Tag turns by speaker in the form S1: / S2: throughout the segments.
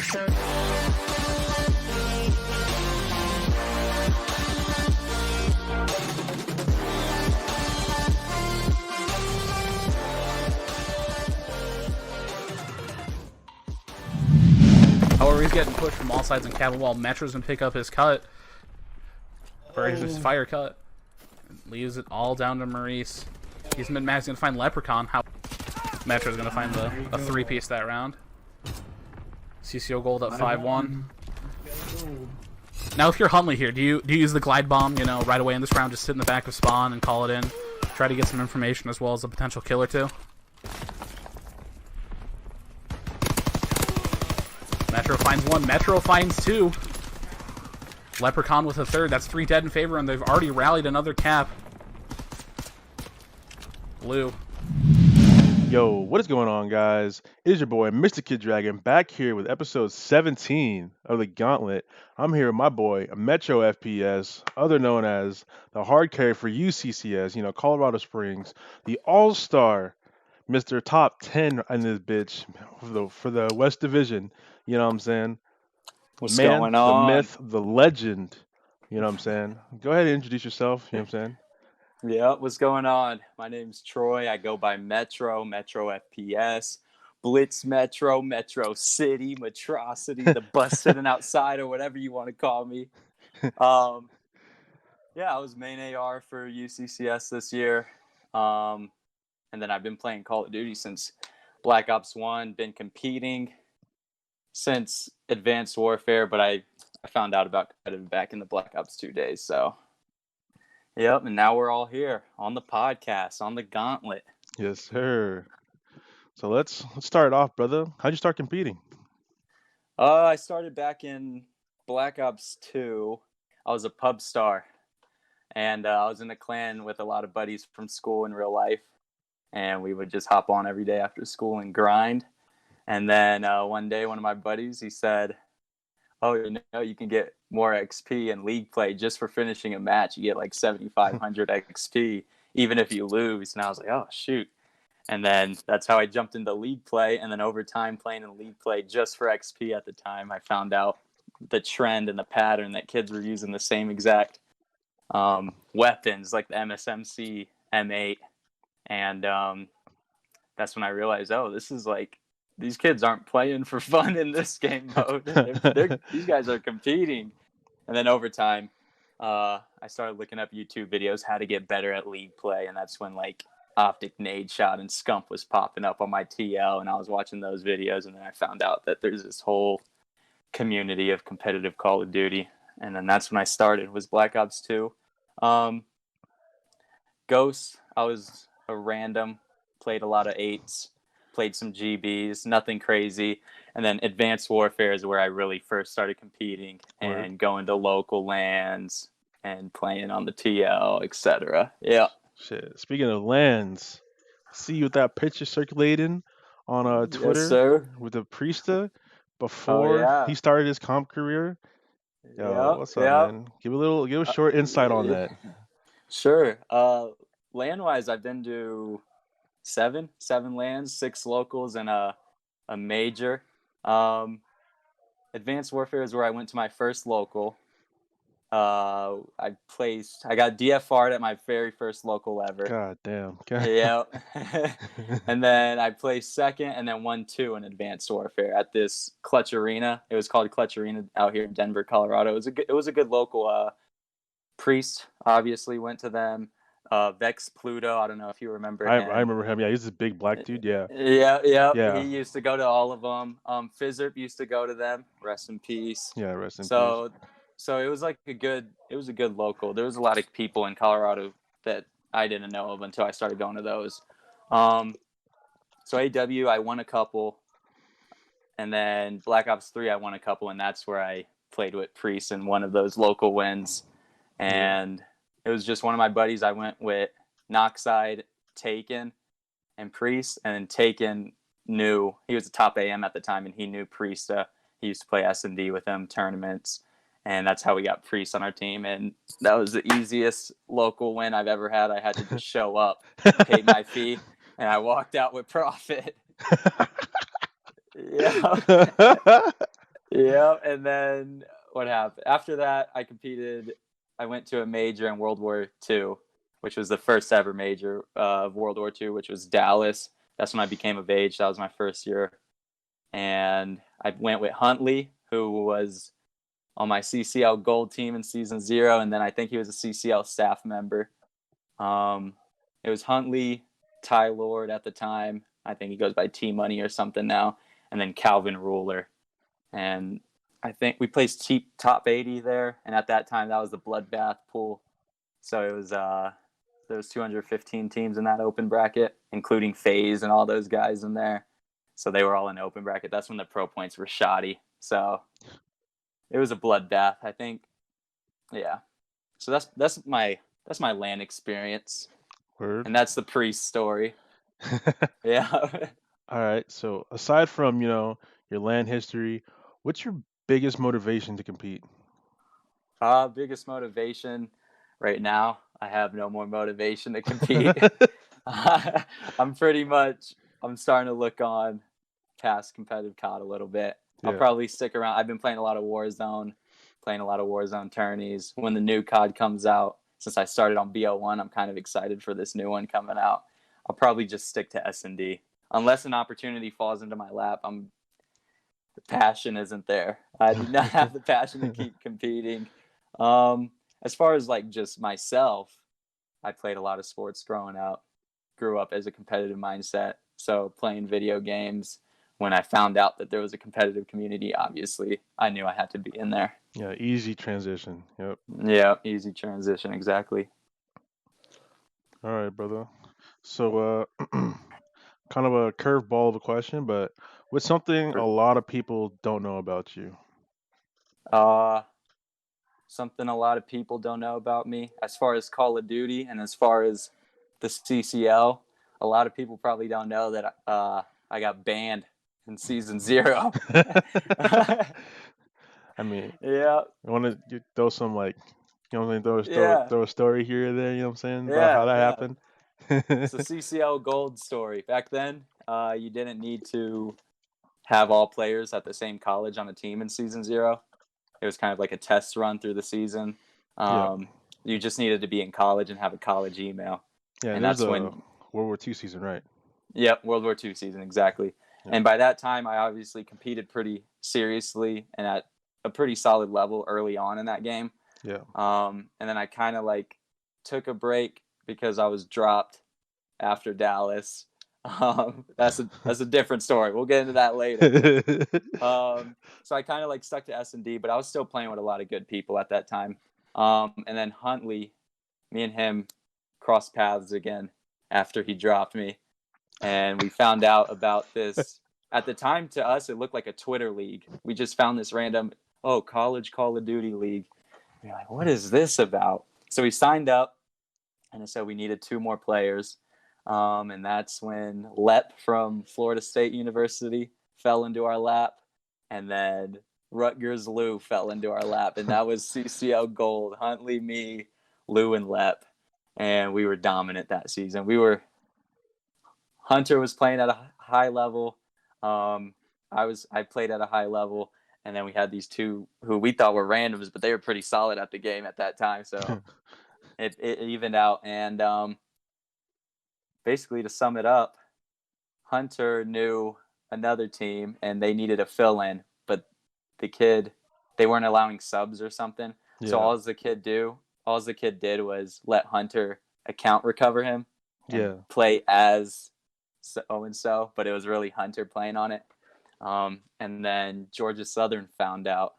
S1: However, he's getting pushed from all sides in Capital Wall. Metro's gonna pick up his cut. Or his fire cut. Leaves it all down to Maurice. He's mid-max gonna find Leprechaun. How Metro's gonna find a 3-piece that round. CCO gold at 5-1. Now, if you're Huntley here, do you use the glide bomb? You know, right away in this round, just sit in the back of spawn and call it in. Try to get some information as well as a potential kill or two. Metro finds one. Metro finds two. Leprechaun with a third. That's 3 dead in favor, and they've already rallied another cap. Blue.
S2: Yo, what is going on, guys? It is your boy, Mr.kiddragon, back here with episode 17 of the Gauntlet. I'm here with my boy, Metro FPS, other known as the hard carry for UCCS, Colorado Springs, the all-star, Mr. Top 10 in this bitch for the West Division. You know what I'm saying?
S3: What's going on?
S2: The myth, the legend. You know what I'm saying? Go ahead and introduce yourself. You know what I'm saying?
S3: Yeah, what's going on? My name's Troy. I go by Metro FPS, Blitz Metro, Metro City, Metrocity, the bus sitting outside, or whatever you want to call me. Yeah, I was main AR for UCCS this year. And then I've been playing Call of Duty since Black Ops 1, been competing since Advanced Warfare, but I found out about competitive back in the Black Ops 2 days. So, yep, and now we're all here on the podcast, on the Gauntlet.
S2: Yes, sir. So let's start it off, brother. How'd you start competing?
S3: I started back in Black Ops 2. I was a pub star, and I was in a clan with a lot of buddies from school in real life, and we would just hop on every day after school and grind. And then one day, one of my buddies, he said, "Oh, you can get more XP in League play just for finishing a match. You get like 7,500 XP, even if you lose." And I was like, "Oh, shoot." And then that's how I jumped into League play. And then over time, playing in League play just for XP at the time, I found out the trend and the pattern that kids were using the same exact weapons, like the MSMC M8. And that's when I realized, oh, this is like, these kids aren't playing for fun in this game mode. These guys are competing. And then over time, I started looking up YouTube videos, how to get better at League play. And that's when like Optic Nade Shot and Scump was popping up on my TL. And I was watching those videos. And then I found out that there's this whole community of competitive Call of Duty. And then that's when I started, was Black Ops 2. Ghosts, I was a random, played a lot of 8s. Played some GBs, nothing crazy. And then Advanced Warfare is where I really first started competing and going to local LANs and playing on the TL, etc. Yeah.
S2: Shit. Speaking of LANs, see you with that picture circulating on Twitter,
S3: yes, sir,
S2: with the Priesta before he started his comp career. Yo, what's up, man? Give a short insight on that.
S3: Sure. LAN-wise, I've been to seven LANs, 6 locals, and a major. Advanced Warfare is where I went to my first local. I got DFR'd at my very first local ever.
S2: God damn.
S3: Yeah. And then I placed second and then won 2 in Advanced Warfare at this Clutch Arena. It was called Clutch Arena out here in Denver, Colorado. It was a good local. Priest obviously went to them. Vex Pluto, I don't know if you remember him.
S2: I remember him. Yeah, he's this big black dude. Yeah.
S3: Yeah. He used to go to all of them. Fizzerp used to go to them. Rest in peace.
S2: Yeah, rest in peace.
S3: So it was like a good local. There was a lot of people in Colorado that I didn't know of until I started going to those. So AW, I won a couple, and then Black Ops 3, I won a couple, and that's where I played with Priest in one of those local wins, and. It was just one of my buddies. I went with Noxide, Taken, and Priest. And then Taken knew, he was a top AM at the time, and he knew Priest. He used to play S&D with him, tournaments. And that's how we got Priest on our team. And that was the easiest local win I've ever had. I had to just show up, paid my fee, and I walked out with profit. Yeah. Yeah, and then what happened? After that, I went to a major in World War II, which was the first ever major of World War II, which was Dallas. That's when I became of age. That was my first year. And I went with Huntley, who was on my CCL Gold team in season 0, and then I think he was a CCL staff member. It was Huntley, Ty Lord at the time. I think he goes by T Money or something now, and then Calvin Ruler. And I think we placed top 80 there, and at that time that was the bloodbath pool. So it was there was 215 teams in that open bracket, including FaZe and all those guys in there. So they were all in the open bracket. That's when the pro points were shoddy. So it was a bloodbath, I think. Yeah. So that's my LAN experience.
S2: Word.
S3: And that's the priest story. Yeah.
S2: All right. So aside from, your land history, what's your biggest motivation to compete?
S3: Biggest motivation right now, I have no more motivation to compete. I'm starting to look on past competitive COD a little bit. I'll
S2: Yeah.
S3: probably stick around. I've been playing a lot of Warzone tourneys. When the new COD comes out, since I started on BO1, I'm kind of excited for this new one coming out. I'll probably just stick to S&D. Unless an opportunity falls into my lap, the passion isn't there. I do not have the passion to keep competing. As far as like just myself, I played a lot of sports growing up, grew up as a competitive mindset. So playing video games, when I found out that there was a competitive community, obviously I knew I had to be in there.
S2: Yeah, easy transition. Yep.
S3: Yeah, easy transition, exactly.
S2: All right, brother. So, kind of a curveball of a question, but what's something a lot of people don't know about you?
S3: Something a lot of people don't know about me, as far as Call of Duty and as far as the CCL, a lot of people probably don't know that I got banned in season 0.
S2: I mean,
S3: Yeah,
S2: I want to throw some
S3: yeah,
S2: throw a story here or there. You know what I'm saying about how
S3: yeah,
S2: that
S3: yeah.
S2: happened?
S3: It's a CCL Gold story. Back then, you didn't need to have all players at the same college on a team in season 0. It was kind of like a test run through the season.
S2: Yeah,
S3: You just needed to be in college and have a college email.
S2: yeah.
S3: And
S2: There's
S3: that's
S2: a
S3: when,
S2: World War II season, right?
S3: yep, World War II season, exactly.
S2: Yeah.
S3: And by that time, I obviously competed pretty seriously and at a pretty solid level early on in that game.
S2: Yeah.
S3: And then I kind of like took a break because I was dropped after Dallas. That's a different story. We'll get into that later. So I kind of like stuck to S&D, but I was still playing with a lot of good people at that time. And then Huntley, me and him crossed paths again after he dropped me, and we found out about this. At the time, to us, it looked like a Twitter league. We just found this random, college Call of Duty league. We're like, what is this about? So we signed up, and it said we needed 2 more players. And that's when Lep from Florida State University fell into our lap, and then Rutgers Lou fell into our lap, and that was CCL Gold. Huntley, me, Lou, and Lep, and we were dominant that season. Hunter was playing at a high level. I played at a high level, and then we had these 2 who we thought were randoms, but they were pretty solid at the game at that time. So it evened out. And basically, to sum it up, Hunter knew another team, and they needed a fill-in, but they weren't allowing subs or something.
S2: Yeah.
S3: So all the kid did was let Hunter account recover him and play as so, but it was really Hunter playing on it. And then Georgia Southern found out,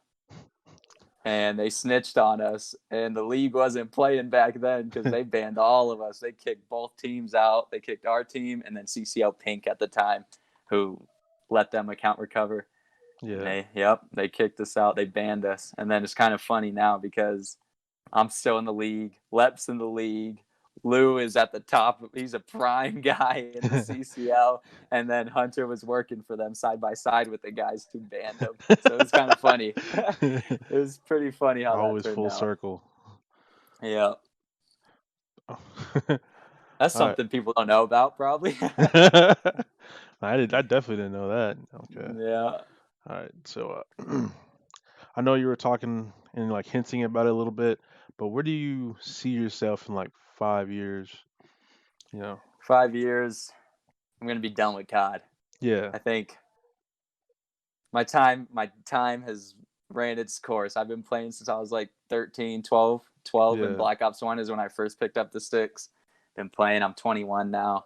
S3: and they snitched on us, and the league wasn't playing back then because they banned all of us. They kicked both teams out. They kicked our team and then CCL Pink at the time, who let them account recover.
S2: Yeah.
S3: They kicked us out. They banned us. And then it's kind of funny now because I'm still in the league. Lep's in the league. Lou is at the top. He's a prime guy in the CCL. And then Hunter was working for them side by side with the guys who banned him. So it was kind of funny. It was pretty funny how
S2: Always
S3: that turned
S2: full
S3: out.
S2: circle.
S3: Yeah. That's
S2: All right.
S3: something people don't know about, probably.
S2: I definitely didn't know that. Okay.
S3: Yeah.
S2: All right. So, I know you were talking and like hinting about it a little bit, but where do you see yourself in like 5 years? You know?
S3: 5 years, I'm gonna be done with COD.
S2: Yeah.
S3: I think my time has ran its course. I've been playing since I was like 13, 12, and
S2: Yeah.
S3: Black Ops 1 is when I first picked up the sticks. Been playing. I'm 21 now.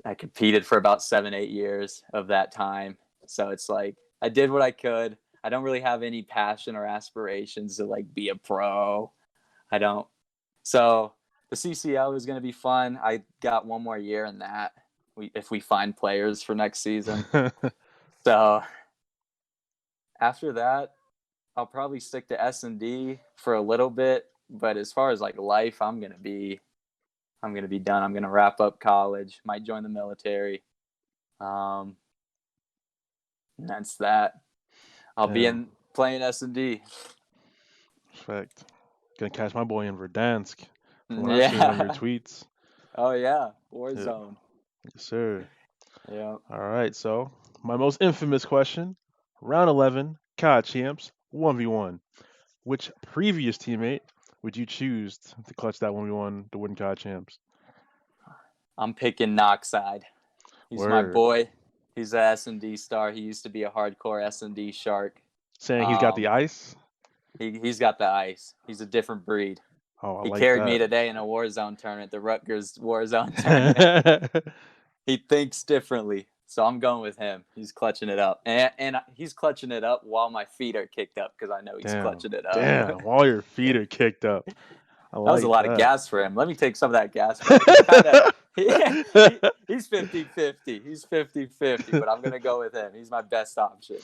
S3: I competed for about 7, 8 years of that time. So it's like I did what I could. I don't really have any passion or aspirations to like be a pro. I don't. So the CCL is going to be fun. I got one more year in that. If we find players for next season. So after that, I'll probably stick to S&D for a little bit. But as far as like life, I'm gonna be done. I'm gonna wrap up college. Might join the military. And that's that. I'll be
S2: Damn.
S3: in playing S&D.
S2: Respect. Gonna catch my boy in Verdansk from what I've seen on your
S3: Yeah.
S2: tweets.
S3: Oh yeah.
S2: Yeah.
S3: Warzone.
S2: Yes, sir.
S3: Yeah.
S2: All right. So my most infamous question: Round 11, COD champs, 1v1. Which previous teammate would you choose to clutch that 1v1 to win COD champs?
S3: I'm picking Knockside. He's my
S2: Word.
S3: boy. He's a S&D star. He used to be a hardcore S&D shark.
S2: Saying he's got the
S3: Um,
S2: ice.
S3: he's got the ice. He's a different breed.
S2: Oh, I
S3: He
S2: like
S3: carried me
S2: that.
S3: today in a Warzone tournament, the Rutgers Warzone tournament. He thinks differently, so I'm going with him. He's clutching it up, and he's clutching it up while my feet are kicked up because I know he's
S2: Damn.
S3: clutching it up.
S2: Damn. While your feet are kicked up. I
S3: That was a
S2: like
S3: lot of
S2: that.
S3: gas for him. Let me take some of that gas back. He's kind of he's 50-50. He's 50-50, but I'm going to go with him. He's my best option.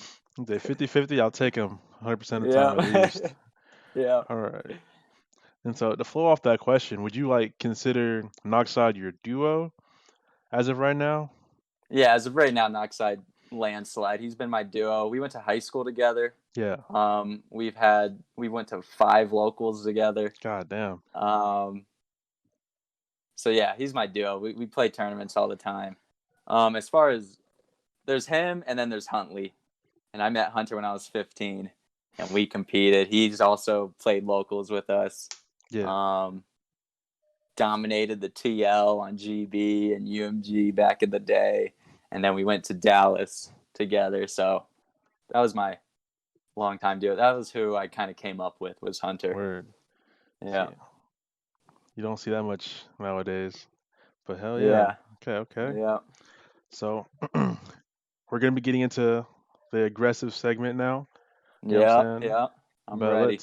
S2: Say 50-50, I'll take him 100% of the time at
S3: Yeah.
S2: least.
S3: Yeah.
S2: All right. And so to flow off that question, would you like consider Noxide your duo as of right now?
S3: Yeah, as of right now, Knockside landslide. He's been my duo. We went to high school together.
S2: Yeah.
S3: We went to 5 locals together.
S2: God damn.
S3: So yeah, he's my duo. We play tournaments all the time. As far as there's him and then there's Huntley. And I met Hunter when I was 15 and we competed. He's also played locals with us.
S2: Yeah.
S3: Dominated the TL on GB and UMG back in the day. And then we went to Dallas together. So that was my longtime duo. That was who I kind of came up with was Hunter.
S2: Word.
S3: Yeah.
S2: See, you don't see that much nowadays. But hell yeah.
S3: Yeah.
S2: Okay.
S3: Yeah.
S2: So we're gonna be getting into the aggressive segment now. You know what
S3: Yeah.
S2: I'm saying?
S3: Yeah. I'm
S2: But
S3: ready.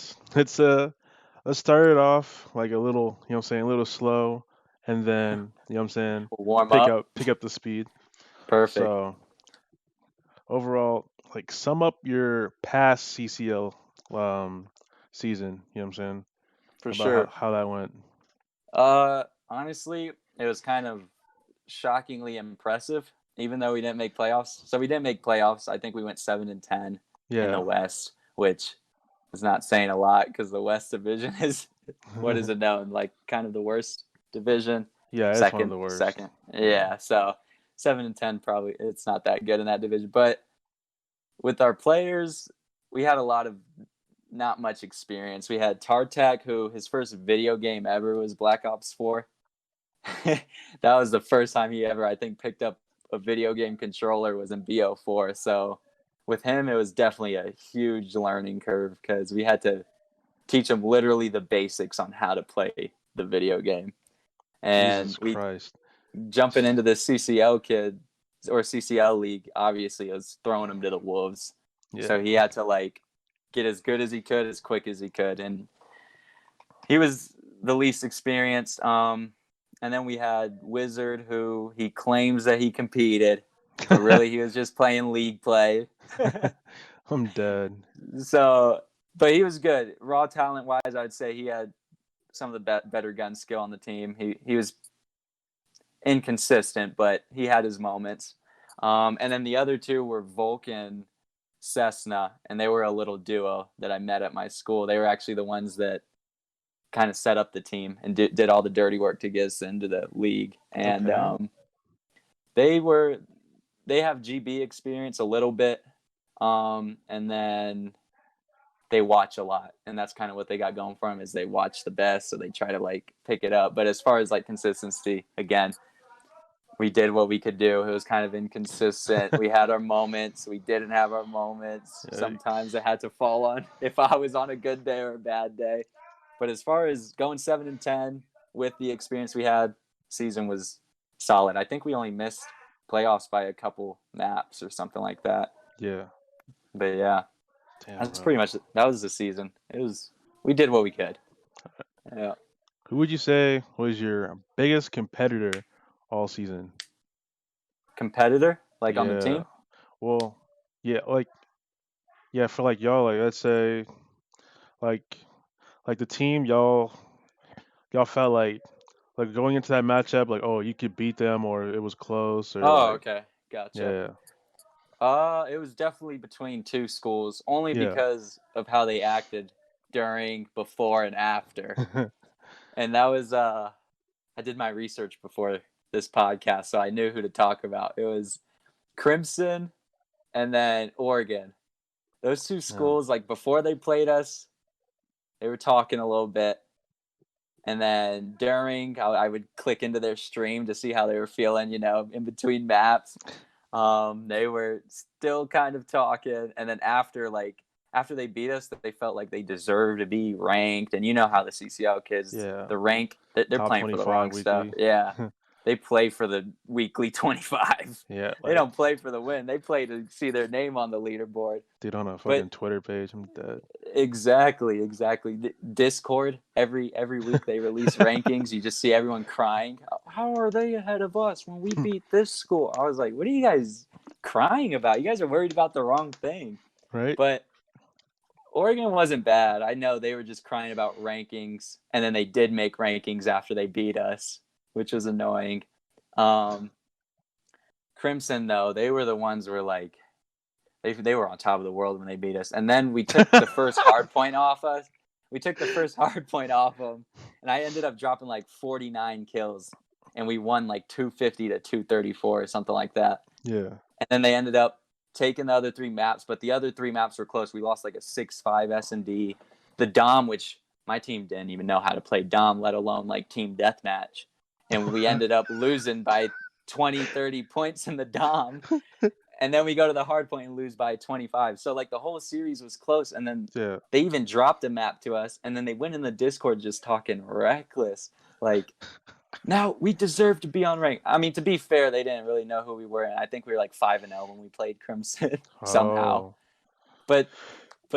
S2: let's start it off like a little, you know what I'm saying, a little slow, and then, you know what I'm saying,
S3: Warm
S2: pick
S3: up.
S2: up the speed.
S3: Perfect.
S2: So overall, like sum up your past CCL season, you know what I'm saying?
S3: For
S2: About how,
S3: sure.
S2: how that went.
S3: Honestly, it was kind of shockingly impressive, even though we didn't make playoffs. So we didn't make playoffs. I think we went 7-10 in the
S2: Yeah.
S3: West, which is not saying a lot because the West division is what is it known like kind of the worst division.
S2: Yeah, it's one of the worst.
S3: Second. Yeah. So 7-10 probably it's not that good in that division, but with our players, we had a lot of not much experience. We had Tartak, who his first video game ever was Black Ops 4. That was the first time he ever, I think, picked up a video game controller was in BO4. So with him, it was definitely a huge learning curve because we had to teach him literally the basics on how to play the video game. And
S2: Jesus
S3: we
S2: Christ.
S3: jumping into this CCL kid or CCL league, obviously, it was throwing him to the wolves.
S2: Yeah.
S3: So he had to like get as good as he could, as quick as he could, and he was the least experienced. And then we had Wizard, who he claims that he competed, but really he was just playing league play.
S2: I'm dead.
S3: So, but he was good. Raw talent wise, I'd say he had some of the better gun skill on the team. He was inconsistent, but he had his moments. And then the other two were Vulcan, Cessna, and they were a little duo that I met at my school. They were actually the ones that kind of set up the team and did all the dirty work to get us into the league. And
S2: Okay.
S3: they have GB experience a little bit. And then they watch a lot, and that's kind of what they got going for them is they watch the best, so they try to like pick it up. But as far as like consistency, again, we did what we could do. It was kind of inconsistent. We had our moments. We didn't have our moments.
S2: Yikes.
S3: Sometimes it had to fall on if I was on a good day or a bad day. But as far as going 7-10 with the experience we had, season was solid. I think we only missed playoffs by a couple maps or something like that.
S2: Yeah.
S3: But yeah,
S2: Damn,
S3: that's
S2: bro.
S3: pretty much that was the season. We did what we could. Yeah.
S2: Who would you say was your biggest competitor all season?
S3: Competitor like on the
S2: Yeah.
S3: team?
S2: Well, yeah, like yeah, for like y'all, like let's say like the team y'all felt like going into that matchup, like oh you could beat them or it was close or
S3: Oh,
S2: like
S3: okay. Gotcha.
S2: yeah
S3: It was definitely between two schools, only
S2: yeah
S3: because of how they acted during, before, and after. And that was I did my research before this podcast, so I knew who to talk about. It was Crimson and then Oregon. Those two
S2: yeah
S3: schools, like before they played us, they were talking a little bit. And then during, I would click into their stream to see how they were feeling, in between maps. They were still kind of talking, and then after they beat us, they felt like they deserved to be ranked. And you know how the CCL kids,
S2: yeah
S3: the rank, they're
S2: top
S3: playing for the
S2: 25
S3: wrong stuff.
S2: weekly
S3: Yeah, they play for the weekly 25.
S2: yeah
S3: They
S2: like
S3: don't play for the win. They play to see their name on the leaderboard.
S2: dude on a
S3: But
S2: fucking Twitter page, I'm dead.
S3: exactly. Discord every week they release rankings. You just see everyone crying. How are they ahead of us when we beat this school? I was like, what are you guys crying about? You guys are worried about the wrong thing.
S2: Right?
S3: But Oregon wasn't bad. I know they were just crying about rankings, and then they did make rankings after they beat us, which was annoying. Crimson though, they were the ones who were like, they were on top of the world when they beat us. And then we took the first hard point off us. We took the first hard point off them, and I ended up dropping like 49 kills, and we won like 250 to 234 or something like that.
S2: Yeah.
S3: And then they ended up taking the other three maps, but the other three maps were close. We lost like a 6-5 S&D. The Dom, which my team didn't even know how to play Dom, let alone like team deathmatch. And we ended up losing by 20, 30 points in the Dom. And then we go to the hard point and lose by 25. So like the whole series was close. And then
S2: Yeah.
S3: they even dropped a map to us. And then they went in the Discord just talking reckless. Like, now we deserve to be on rank. I mean, to be fair, they didn't really know who we were. And I think we were like 5-0 when we played Crimson somehow.
S2: Oh.
S3: But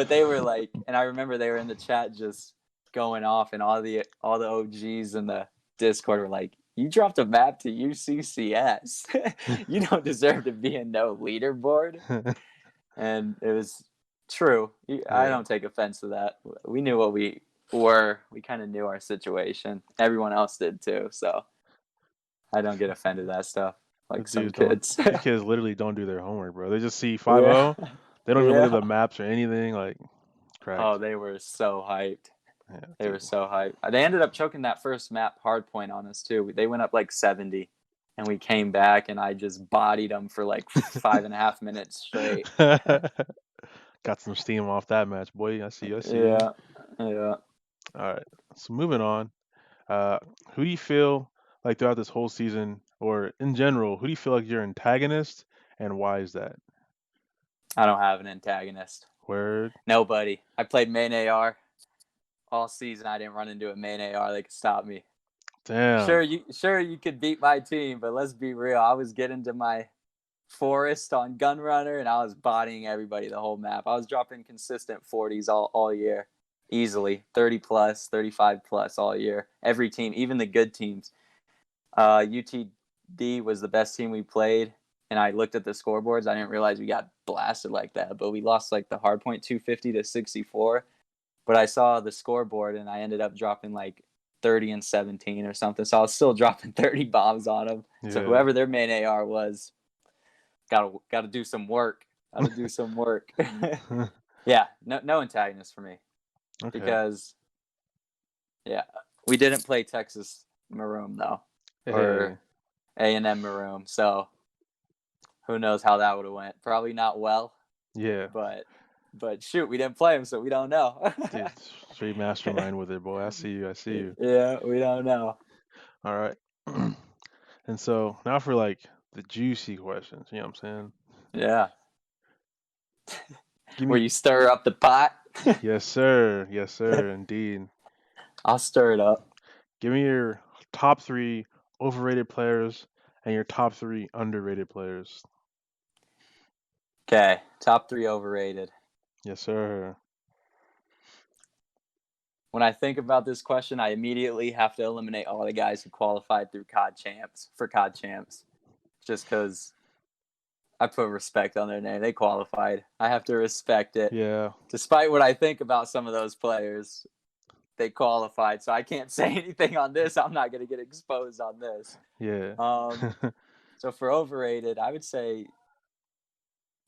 S3: they were like, and I remember they were in the chat just going off, and all the OGs in the Discord were like, you dropped a map to UCCS. You don't deserve to be in no leaderboard. And it was true. I don't take offense to that. We knew what we were. We kind of knew our situation. Everyone else did too. So I don't get offended at that stuff like some kids.
S2: These kids literally don't do their homework, bro. They just see 5-0.
S3: Yeah.
S2: They don't even look at the maps or anything. Like, crack.
S3: Oh, they were so hyped.
S2: Yeah,
S3: They were so hyped. They ended up choking that first map hard point on us too. They went up like 70, and we came back, and I just bodied them for like 5.5 minutes straight.
S2: Got some steam off that match, boy. I see.
S3: Yeah.
S2: All right. So moving on. Who do you feel like throughout this whole season, or in general, who do you feel like your antagonist, and why is that?
S3: I don't have an antagonist.
S2: Word.
S3: Nobody. I played main AR all season. I didn't run into a main AR that could stop me.
S2: Damn.
S3: Sure you could beat my team, but let's be real. I was getting to my forest on Gunrunner, and I was bodying everybody the whole map. I was dropping consistent 40s all year, easily 30 plus, 35 plus all year. Every team, even the good teams. UTD was the best team we played, and I looked at the scoreboards. I didn't realize we got blasted like that, but we lost like the hardpoint 250 to 64. But I saw the scoreboard, and I ended up dropping like 30 and 17 or something. So I was still dropping 30 bombs on them. Yeah. So whoever their main AR was, gotta do some work. Gotta do some work. Yeah, no antagonist for me. Okay. Because we didn't play Texas Maroon though, or A&M Maroon. So who knows how that would have went? Probably not well.
S2: Yeah.
S3: But But shoot, we didn't play him, so we don't know.
S2: Dude, straight mastermind with it, boy. I see you. I see you.
S3: Yeah, we don't know.
S2: All right. And so now for like the juicy questions. You know what I'm saying?
S3: Yeah.
S2: Give
S3: Where
S2: me.
S3: you stir up the pot.
S2: Yes, sir. Yes, sir. Indeed.
S3: I'll stir it up.
S2: Give me your top 3 overrated players and your top 3 underrated players.
S3: Okay, top 3 overrated.
S2: Yes, sir.
S3: When I think about this question, I immediately have to eliminate all the guys who qualified through COD champs, just because I put respect on their name. They qualified. I have to respect it.
S2: Yeah.
S3: Despite what I think about some of those players, they qualified. So I can't say anything on this. I'm not going to get exposed on this.
S2: Yeah.
S3: So for overrated, I would say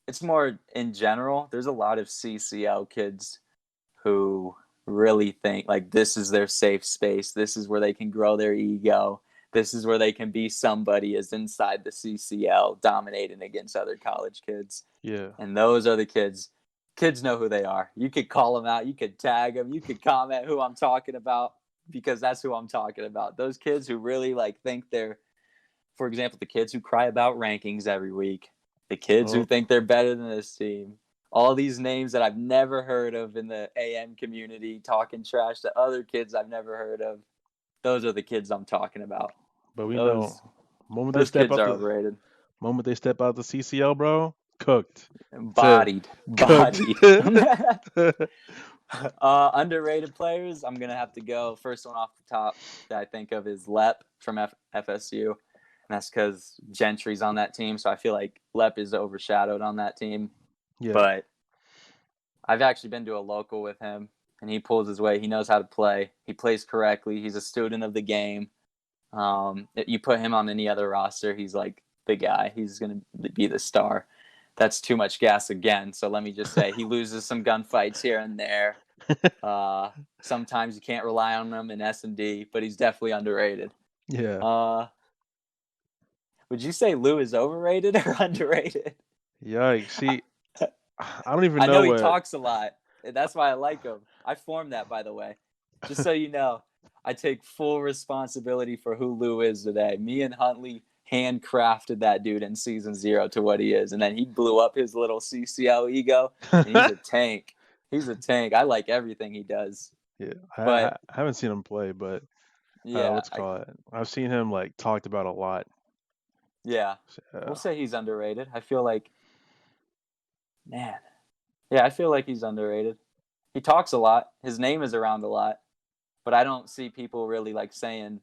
S3: it's more in general. There's a lot of CCL kids who really think like this is their safe space. This is where they can grow their ego. This is where they can be somebody is inside the CCL dominating against other college kids.
S2: Yeah.
S3: And those are the kids. Kids know who they are. You could call them out. You could tag them. You could comment who I'm talking about because that's who I'm talking about. Those kids who really like think they're, for example, the kids who cry about rankings every week, the kids who think they're better than this team, all these names that I've never heard of in the AM community talking trash to other kids I've never heard of. Those are the kids I'm talking about.
S2: But we
S3: Those
S2: know moment they
S3: those
S2: step
S3: kids
S2: up
S3: are
S2: the
S3: overrated.
S2: moment they step out the CCL, bro, cooked.
S3: Bodied.
S2: Cooked.
S3: Underrated players, I'm going to have to go. First one off the top that I think of is Lep from FSU. And that's because Gentry's on that team. So I feel like Lep is overshadowed on that team.
S2: Yeah.
S3: But I've actually been to a local with him, and he pulls his weight. He knows how to play. He plays correctly. He's a student of the game. You put him on any other roster, he's like the guy. He's going to be the star. That's too much gas again. So let me just say he loses some gunfights here and there. Sometimes you can't rely on him in S&D, but he's definitely underrated.
S2: Yeah.
S3: Would you say Lou is overrated or underrated?
S2: Yikes. See, I don't even
S3: I know he
S2: what...
S3: talks a lot. That's why I like him. I formed that, by the way. Just so you know, I take full responsibility for who Lou is today. Me and Huntley handcrafted that dude in season 0 to what he is. And then he blew up his little CCL ego, and he's a tank. He's a tank. I like everything he does.
S2: Yeah,
S3: But
S2: I haven't seen him play, but
S3: yeah,
S2: what's it called? I've seen him like talked about a lot.
S3: Yeah, we'll say he's underrated. I feel like, man, yeah, I feel like he's underrated. He talks a lot. His name is around a lot, but I don't see people really like saying,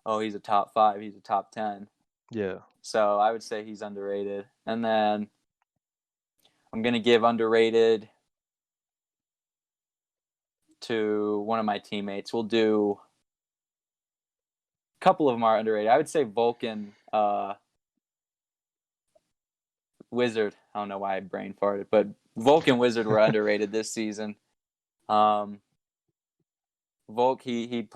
S3: "Oh, he's a top 5. He's a top 10."
S2: Yeah.
S3: So I would say he's underrated. And then I'm gonna give underrated to one of my teammates. We'll do a couple of them are underrated. I would say Vulcan, Wizard. I don't know why I brain farted, but Vulcan Wizard were underrated this season. Volk, he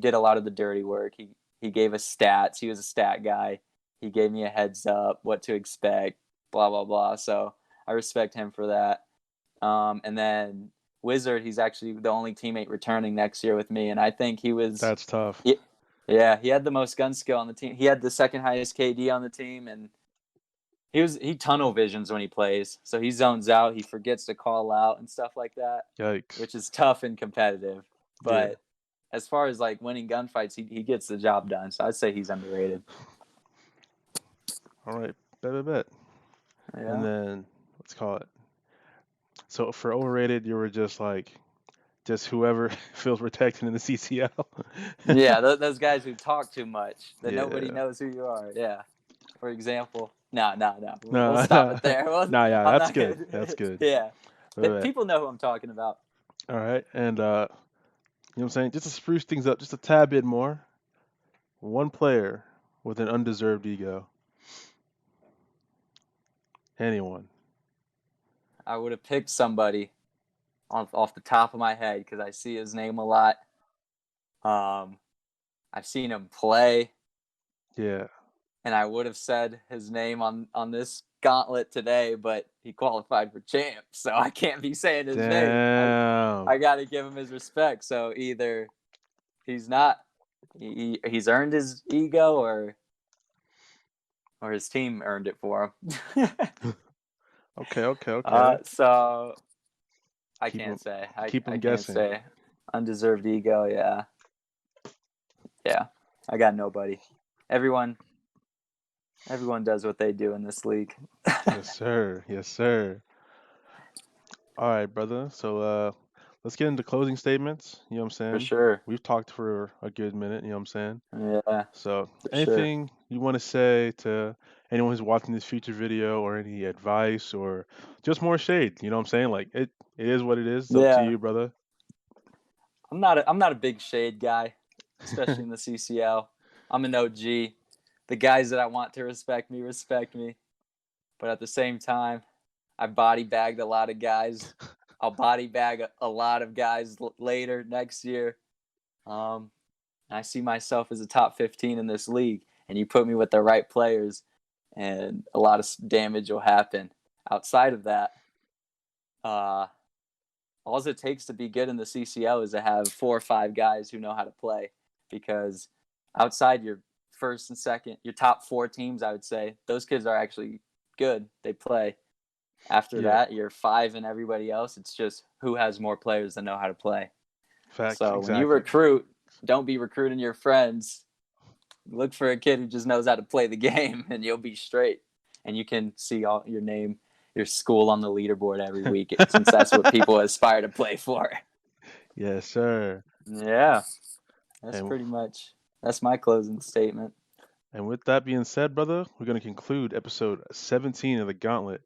S3: did a lot of the dirty work. He gave us stats. He was a stat guy. He gave me a heads up, what to expect, blah blah blah. So I respect him for that. And then Wizard, he's actually the only teammate returning next year with me, and I think he was.
S2: That's tough.
S3: Yeah, he had the most gun skill on the team. He had the second highest KD on the team, and he tunnel visions when he plays. So he zones out, he forgets to call out and stuff like that.
S2: Yikes.
S3: Which is tough and competitive. But as far as like winning gunfights, he gets the job done. So I'd say he's underrated.
S2: All right, bet.
S3: Yeah.
S2: And then let's call it. So for overrated, you were just whoever feels protected in the CCL.
S3: Yeah, those guys who talk too much that nobody
S2: Yeah.
S3: knows who you are. Yeah. For example, no.
S2: No,
S3: We'll stop it there.
S2: yeah,
S3: I'm
S2: that's
S3: not
S2: good.
S3: gonna-
S2: That's good.
S3: Yeah.
S2: Bet.
S3: People know who I'm talking about.
S2: All right, and you know what I'm saying? Just to spruce things up just a tad bit more, one player with an undeserved ego. Anyone.
S3: I would have picked somebody off the top of my head because I see his name a lot. I've seen him play.
S2: Yeah.
S3: And I would have said his name on this Gauntlet today, but he qualified for champ, so I can't be saying his name.
S2: Damn.
S3: I got to give him his respect. So either he's earned his ego, or his team earned it for him.
S2: Okay.
S3: So I
S2: Keep
S3: can't
S2: 'em-
S3: say.
S2: keep 'em
S3: I can't
S2: guessing.
S3: say. Undeserved ego, yeah. Yeah, I got nobody. Everyone does what they do in this league.
S2: Yes, sir. Yes, sir. All right, brother. So let's get into closing statements. You know what I'm
S3: For
S2: saying?
S3: sure.
S2: We've talked for a good minute. You know what I'm saying?
S3: Yeah,
S2: So
S3: for sure.
S2: anything you want to say to anyone who's watching this future video, or any advice, or just more shade? You know what I'm saying? Like it is what it is. It's up to
S3: Yeah.
S2: you, brother.
S3: I'm not a big shade guy, especially in the CCL. I'm an OG. The guys that I want to respect me. But at the same time, I body bagged a lot of guys. I'll body bag a lot of guys later next year. I see myself as a top 15 in this league, and you put me with the right players, and a lot of damage will happen. Outside of that, all it takes to be good in the CCL is to have 4 or 5 guys who know how to play, because outside your first and second, your top 4 teams, I would say, those kids are actually good. They play. After that, you're 5 and everybody else. It's just who has more players that know how to play.
S2: Facts.
S3: So
S2: exactly.
S3: when you recruit, don't be recruiting your friends. Look for a kid who just knows how to play the game, and you'll be straight. And you can see all your name, your school on the leaderboard every week, since that's what people aspire to play for.
S2: Yes, sir.
S3: Yeah, that's
S2: And
S3: that's my closing statement.
S2: And with that being said, brother, we're going to conclude episode 17 of the Gauntlet.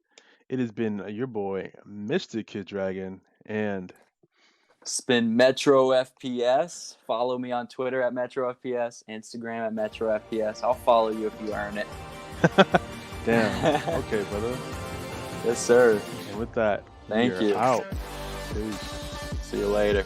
S2: It has been your boy, Mr.kiddragon, and
S3: Spin Metro FPS. Follow me on Twitter at Metro FPS, Instagram at Metro FPS. I'll follow you if you earn it.
S2: Damn. Okay, brother.
S3: Yes, sir.
S2: And with that,
S3: Thank
S2: we
S3: you.
S2: are out. Peace.
S3: See you later.